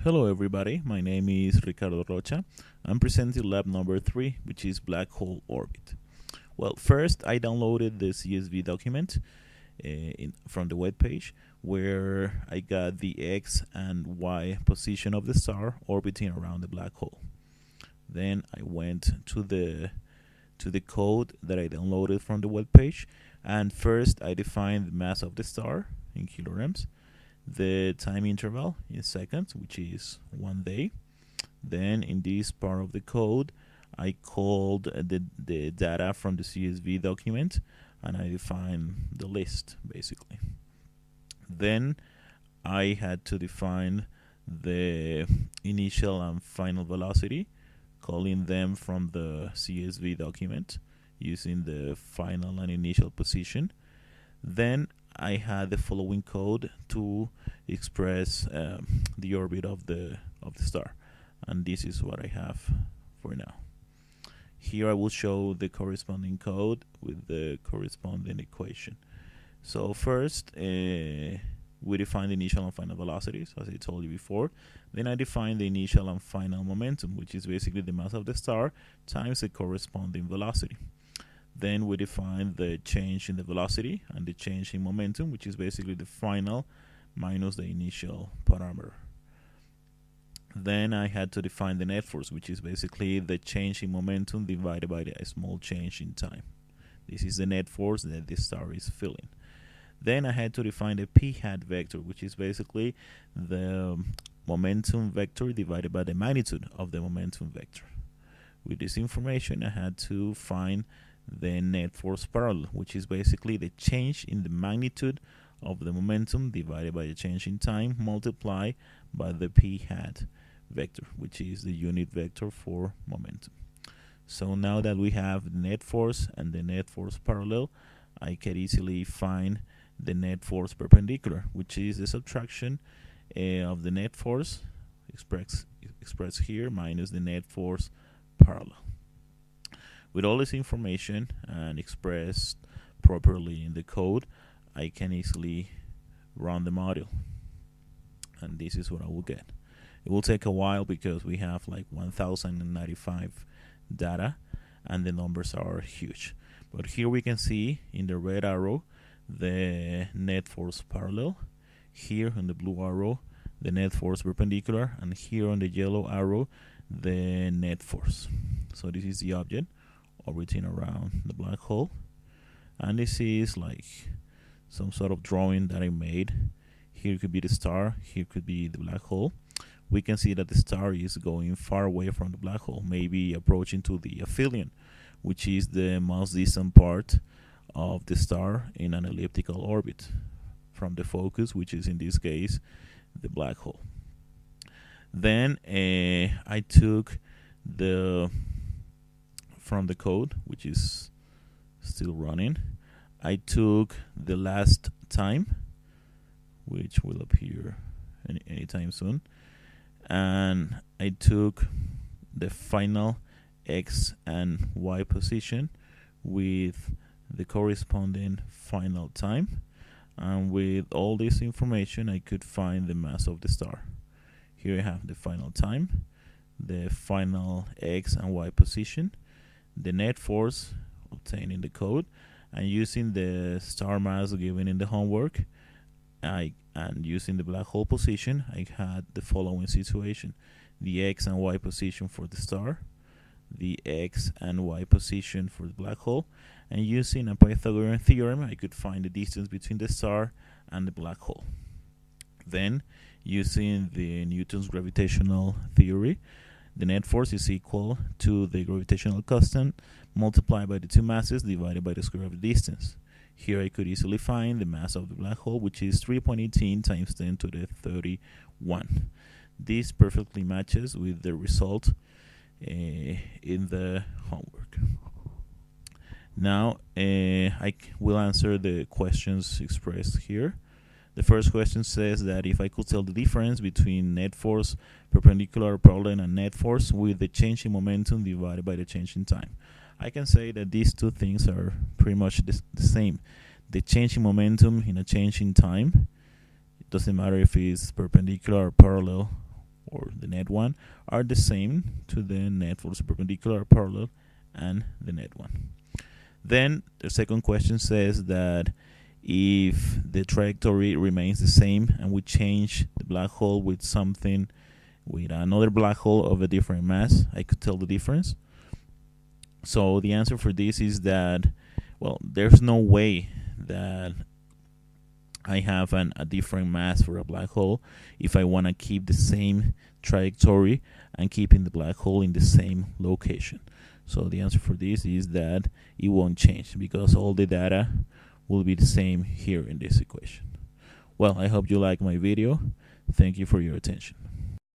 Hello everybody, my name is Ricardo Rocha. I'm presenting lab number 3, which is black hole orbit. Well, first I downloaded the CSV document from the web page where I got the X and Y position of the star orbiting around the black hole. Then I went to the code that I downloaded from the web page, and first I defined the mass of the star in kilograms, the time interval in seconds, which is 1 day. Then in this part of the code, I called the data from the CSV document, and I defined the list basically. Then I had to define the initial and final velocity, calling them from the CSV document using the final and initial position. Then I had the following code to express the orbit of the star, and this is what I have for now. Here I will show the corresponding code with the corresponding equation. So first, we define the initial and final velocities, as I told you before. Then I define the initial and final momentum, which is basically the mass of the star times the corresponding velocity. Then we define the change in the velocity and the change in momentum, which is basically the final minus the initial parameter. Then I had to define the net force, which is basically the change in momentum divided by the small change in time. This is the net force that the star is feeling. Then I had to define the p hat vector, which is basically the momentum vector divided by the magnitude of the momentum vector. With this information, I had to find the net force parallel, which is basically the change in the magnitude of the momentum divided by the change in time multiplied by the p hat vector, which is the unit vector for momentum. So now that we have the net force and the net force parallel, I can easily find the net force perpendicular, which is the subtraction of the net force expressed here minus the net force parallel. With all this information and expressed properly in the code, I can easily run the module, and this is what I will get. It will take a while because we have like 1095 data and the numbers are huge. But here we can see in the red arrow the net force parallel, here in the blue arrow the net force perpendicular, and here on the yellow arrow the net force. So this is the object orbiting around the black hole, and this is like some sort of drawing that I made. Here could be the star, here could be the black hole. We can see that the star is going far away from the black hole, maybe approaching to the aphelion, which is the most distant part of the star in an elliptical orbit from the focus, which is in this case the black hole. Then I took from the code, which is still running, I took the last time, which will appear anytime soon, and I took the final X and Y position with the corresponding final time, and with all this information I could find the mass of the star. Here I have the final time, the final X and Y position, the net force obtained in the code, and using the star mass given in the homework, and using the black hole position, I had the following situation: the X and Y position for the star, the X and Y position for the black hole, and using a Pythagorean theorem I could find the distance between the star and the black hole. Then, using the Newton's gravitational theory, the net force is equal to the gravitational constant multiplied by the two masses divided by the square of the distance. Here I could easily find the mass of the black hole, which is 3.18 times 10 to the 31. This perfectly matches with the result in the homework. Now I will answer the questions expressed here. The first question says that if I could tell the difference between net force perpendicular parallel and net force with the change in momentum divided by the change in time. I can say that these two things are pretty much the same. The change in momentum in a change in time, it doesn't matter if it's perpendicular or parallel or the net one, are the same to the net for the perpendicular, parallel, and the net one. Then the second question says that if the trajectory remains the same and we change the black hole with something, with another black hole of a different mass, I could tell the difference. So the answer for this is that, well, there's no way that I have a different mass for a black hole if I want to keep the same trajectory and keeping the black hole in the same location. So the answer for this is that it won't change because all the data will be the same here in this equation. Well, I hope you like my video. Thank you for your attention.